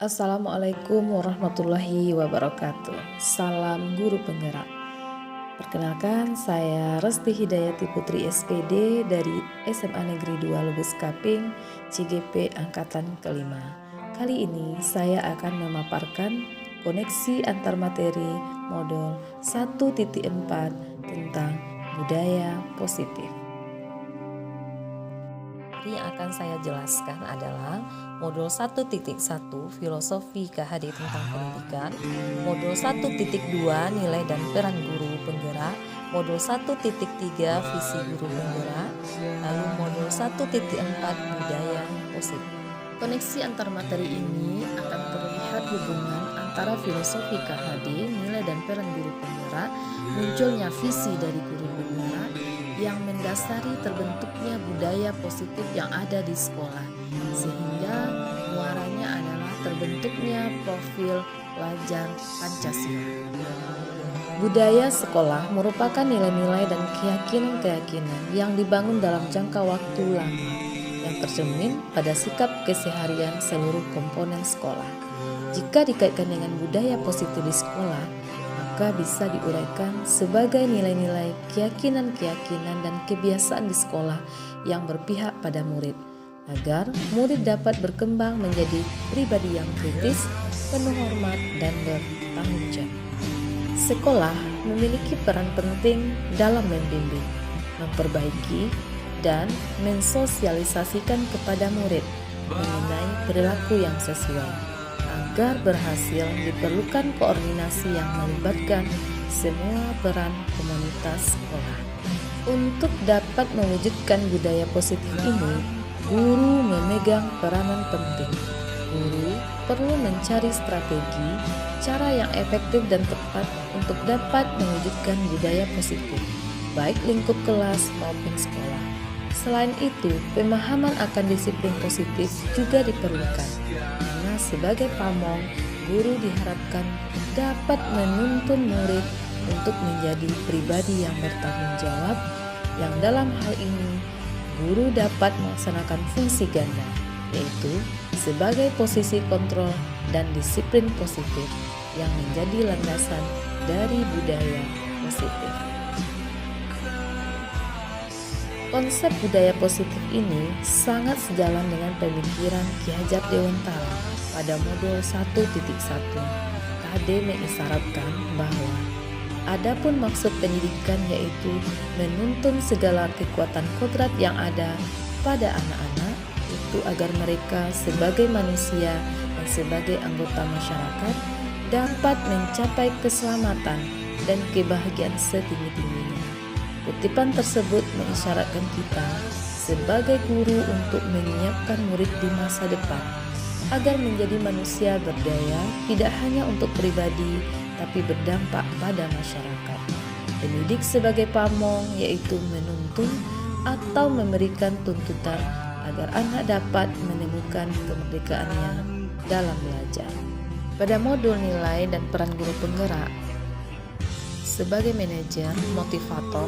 Assalamualaikum warahmatullahi wabarakatuh. Salam guru penggerak. Perkenalkan, saya Resti Hidayati Putri SPD dari SMA Negeri 2 Lubus Kaping, CGP Angkatan kelima. Kali ini saya akan memaparkan koneksi antar materi modul 1.4 tentang budaya positif. Yang akan saya jelaskan adalah modul 1.1 filosofi KHD tentang pendidikan, modul 1.2 nilai dan peran guru penggerak, modul 1.3 visi guru penggerak, lalu modul 1.4 budaya positif. Koneksi antar materi ini akan terlihat hubungan antara filosofi KHD, nilai dan peran guru penggerak, munculnya visi dari guru penggerak yang mendasari terbentuknya budaya positif yang ada di sekolah, sehingga muaranya adalah terbentuknya profil pelajar Pancasila. Budaya sekolah merupakan nilai-nilai dan keyakinan-keyakinan yang dibangun dalam jangka waktu lama, yang tercermin pada sikap keseharian seluruh komponen sekolah. Jika dikaitkan dengan budaya positif di sekolah, maka bisa diuraikan sebagai nilai-nilai, keyakinan-keyakinan dan kebiasaan di sekolah yang berpihak pada murid, agar murid dapat berkembang menjadi pribadi yang kritis, penuh hormat, dan bertanggung jawab. Sekolah memiliki peran penting dalam membimbing, memperbaiki, dan mensosialisasikan kepada murid mengenai perilaku yang sesuai. Agar berhasil diperlukan koordinasi yang melibatkan semua peran komunitas sekolah. Untuk dapat mewujudkan budaya positif ini, guru memegang peranan penting. Guru perlu mencari strategi, cara yang efektif dan tepat untuk dapat mewujudkan budaya positif, baik lingkup kelas maupun sekolah. Selain itu, pemahaman akan disiplin positif juga diperlukan. Sebagai pamong, guru diharapkan dapat menuntun murid untuk menjadi pribadi yang bertanggung jawab, yang dalam hal ini guru dapat melaksanakan fungsi ganda, yaitu sebagai posisi kontrol dan disiplin positif yang menjadi landasan dari budaya positif. Konsep budaya positif ini sangat sejalan dengan pemikiran Ki Hajar Dewantara pada modul 1.1. KHD mengisyaratkan bahwa adapun maksud pendidikan yaitu menuntun segala kekuatan kodrat yang ada pada anak-anak itu agar mereka sebagai manusia dan sebagai anggota masyarakat dapat mencapai keselamatan dan kebahagiaan setinggi-tingginya. Kutipan tersebut mengisyaratkan kita sebagai guru untuk menyiapkan murid di masa depan agar menjadi manusia berdaya, tidak hanya untuk pribadi tapi berdampak pada masyarakat. Pendidik sebagai pamong yaitu menuntun atau memberikan tuntutan agar anak dapat menemukan kemerdekaannya dalam belajar. Pada modul nilai dan peran guru penggerak, sebagai manajer, motivator,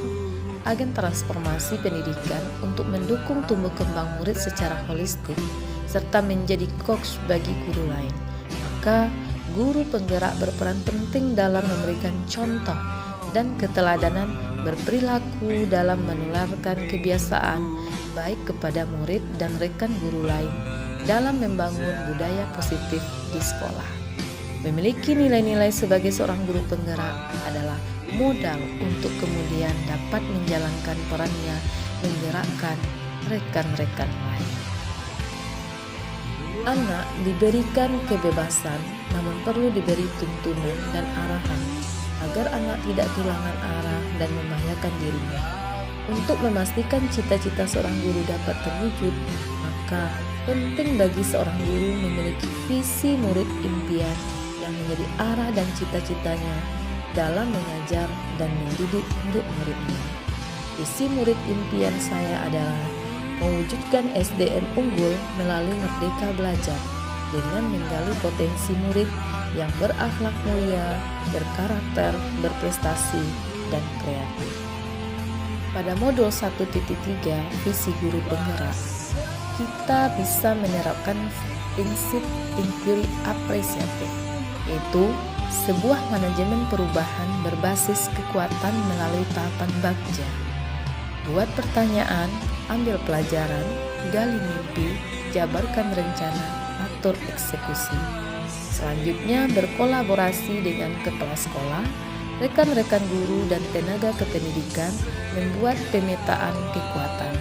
agen transformasi pendidikan untuk mendukung tumbuh kembang murid secara holistik serta menjadi coach bagi guru lain, maka guru penggerak berperan penting dalam memberikan contoh dan keteladanan berperilaku dalam menularkan kebiasaan baik kepada murid dan rekan guru lain dalam membangun budaya positif di sekolah. Memiliki nilai-nilai sebagai seorang guru penggerak adalah modal untuk kemudian dapat menjalankan perannya menggerakkan rekan-rekan lain. Anak diberikan kebebasan, namun perlu diberi tuntunan dan arahan agar anak tidak kehilangan arah dan membahayakan dirinya. Untuk memastikan cita-cita seorang guru dapat terwujud, maka penting bagi seorang guru memiliki visi murid impian yang menjadi arah dan cita-citanya dalam mengajar dan mendidik untuk muridnya. Visi murid impian saya adalah mewujudkan SDM unggul melalui Merdeka Belajar dengan menggali potensi murid yang berakhlak mulia, berkarakter, berprestasi, dan kreatif. Pada modul 1.3 visi guru penggerak, kita bisa menerapkan prinsip inquiry apresiatif, yaitu sebuah manajemen perubahan berbasis kekuatan melalui tahapan bagja. Buat pertanyaan, ambil pelajaran, gali mimpi, jabarkan rencana, atur eksekusi. Selanjutnya berkolaborasi dengan kepala sekolah, rekan-rekan guru dan tenaga kependidikan membuat pemetaan kekuatan.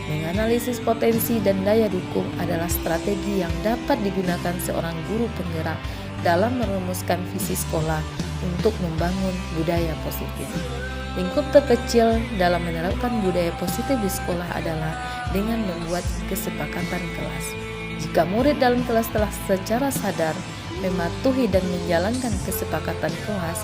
Menganalisis potensi dan daya dukung adalah strategi yang dapat digunakan seorang guru penggerak dalam merumuskan visi sekolah untuk membangun budaya positif. Lingkup terkecil dalam menerapkan budaya positif di sekolah adalah dengan membuat kesepakatan kelas. Jika murid dalam kelas telah secara sadar mematuhi dan menjalankan kesepakatan kelas,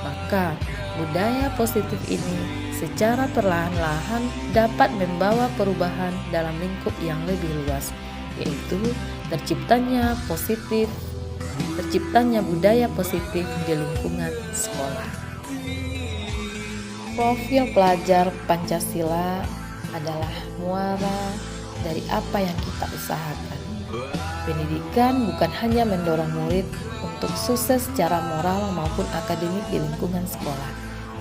maka budaya positif ini secara perlahan-lahan dapat membawa perubahan dalam lingkup yang lebih luas, yaitu terciptanya budaya positif di lingkungan sekolah. Profil pelajar Pancasila adalah muara dari apa yang kita usahakan. Pendidikan bukan hanya mendorong murid untuk sukses secara moral maupun akademik di lingkungan sekolah,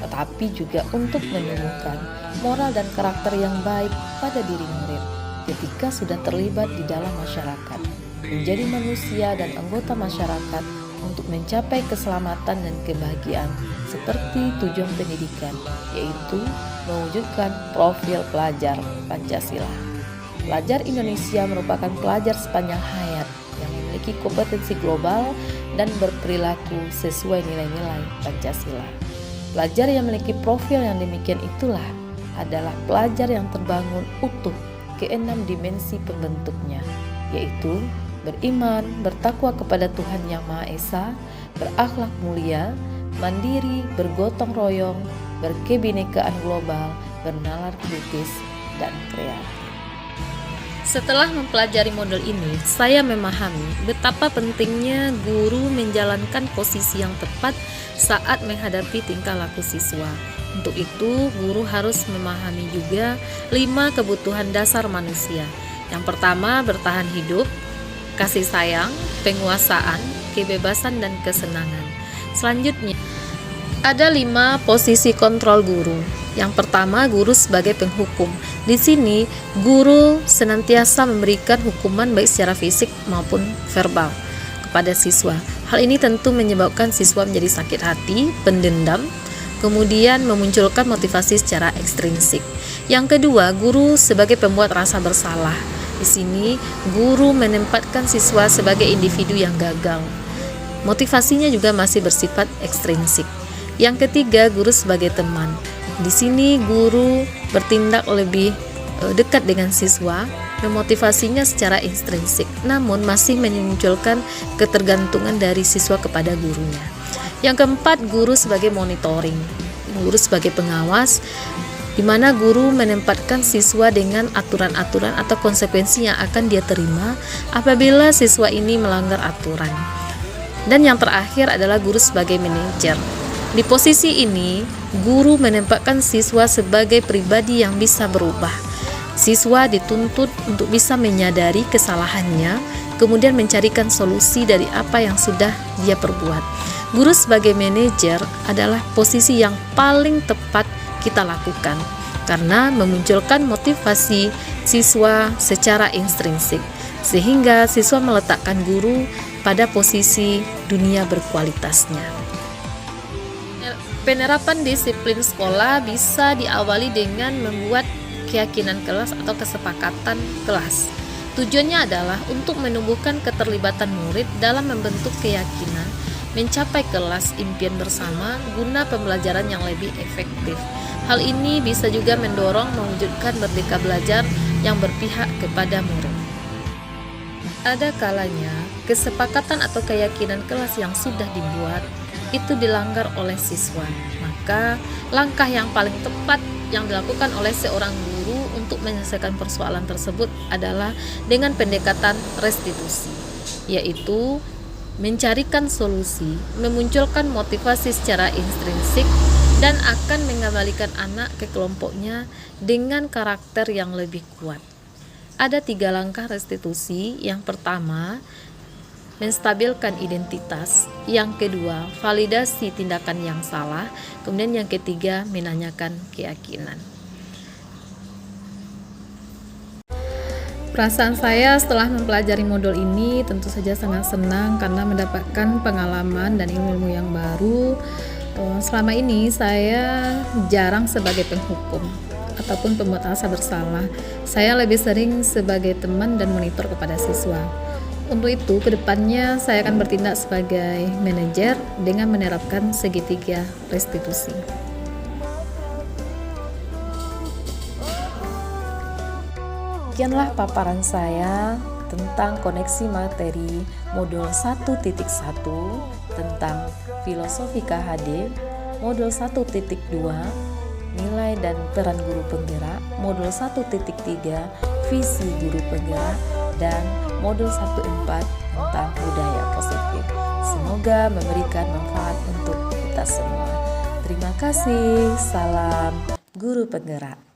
tetapi juga untuk menumbuhkan moral dan karakter yang baik pada diri murid ketika sudah terlibat di dalam masyarakat, menjadi manusia dan anggota masyarakat untuk mencapai keselamatan dan kebahagiaan seperti tujuan pendidikan, yaitu mewujudkan profil pelajar Pancasila. Pelajar Indonesia merupakan pelajar sepanjang hayat yang memiliki kompetensi global dan berperilaku sesuai nilai-nilai Pancasila. Pelajar yang memiliki profil yang demikian itulah adalah pelajar yang terbangun utuh ke-6 dimensi pembentuknya, yaitu beriman, bertakwa kepada Tuhan Yang Maha Esa, berakhlak mulia, mandiri, bergotong royong, berkebinekaan global, bernalar kritis, dan kreatif. Setelah mempelajari model ini, saya memahami betapa pentingnya guru menjalankan posisi yang tepat saat menghadapi tingkah laku siswa. Untuk itu, guru harus memahami juga 5 kebutuhan dasar manusia. Yang pertama, bertahan hidup, kasih sayang, penguasaan, kebebasan, dan kesenangan. Selanjutnya, ada 5 posisi kontrol guru. Yang pertama, guru sebagai penghukum. Di sini, guru senantiasa memberikan hukuman baik secara fisik maupun verbal kepada siswa. Hal ini tentu menyebabkan siswa menjadi sakit hati, pendendam, kemudian memunculkan motivasi secara ekstrinsik. Yang kedua, guru sebagai pembuat rasa bersalah. Di sini, guru menempatkan siswa sebagai individu yang gagal. Motivasinya juga masih bersifat ekstrinsik. Yang ketiga, guru sebagai teman. Di sini guru bertindak lebih dekat dengan siswa, memotivasinya secara intrinsik, namun masih memunculkan ketergantungan dari siswa kepada gurunya. Yang keempat, guru sebagai monitoring. Guru sebagai pengawas, di mana guru menempatkan siswa dengan aturan-aturan atau konsekuensi yang akan dia terima apabila siswa ini melanggar aturan. Dan yang terakhir adalah guru sebagai manajer. Di posisi ini, guru menempatkan siswa sebagai pribadi yang bisa berubah. Siswa dituntut untuk bisa menyadari kesalahannya, kemudian mencarikan solusi dari apa yang sudah dia perbuat. Guru sebagai manajer adalah posisi yang paling tepat kita lakukan, karena memunculkan motivasi siswa secara intrinsik, sehingga siswa meletakkan guru pada posisi dunia berkualitasnya. Penerapan disiplin sekolah bisa diawali dengan membuat keyakinan kelas atau kesepakatan kelas. Tujuannya adalah untuk menumbuhkan keterlibatan murid dalam membentuk keyakinan, mencapai kelas impian bersama guna pembelajaran yang lebih efektif. Hal ini bisa juga mendorong mewujudkan merdeka belajar yang berpihak kepada murid. Ada kalanya kesepakatan atau keyakinan kelas yang sudah dibuat itu dilanggar oleh siswa, maka langkah yang paling tepat yang dilakukan oleh seorang guru untuk menyelesaikan persoalan tersebut adalah dengan pendekatan restitusi, yaitu mencarikan solusi, memunculkan motivasi secara intrinsik, dan akan mengembalikan anak ke kelompoknya dengan karakter yang lebih kuat. Ada 3 langkah restitusi. Yang pertama, menstabilkan identitas. Yang kedua, validasi tindakan yang salah. Kemudian yang ketiga, menanyakan keyakinan. Perasaan saya setelah mempelajari modul ini tentu saja sangat senang karena mendapatkan pengalaman dan ilmu-ilmu yang baru. Selama ini saya jarang sebagai penghukum ataupun pembuat rasa bersalah. Saya lebih sering sebagai teman dan monitor kepada siswa. Untuk itu, kedepannya saya akan bertindak sebagai manajer dengan menerapkan segitiga restitusi. Demikianlah paparan saya tentang koneksi materi modul 1.1 tentang filosofi KHD, modul 1.2 nilai dan peran guru penggerak, modul 1.3 visi guru penggerak, dan modul 1.4 tentang budaya positif. Semoga memberikan manfaat untuk kita semua. Terima kasih. Salam guru penggerak.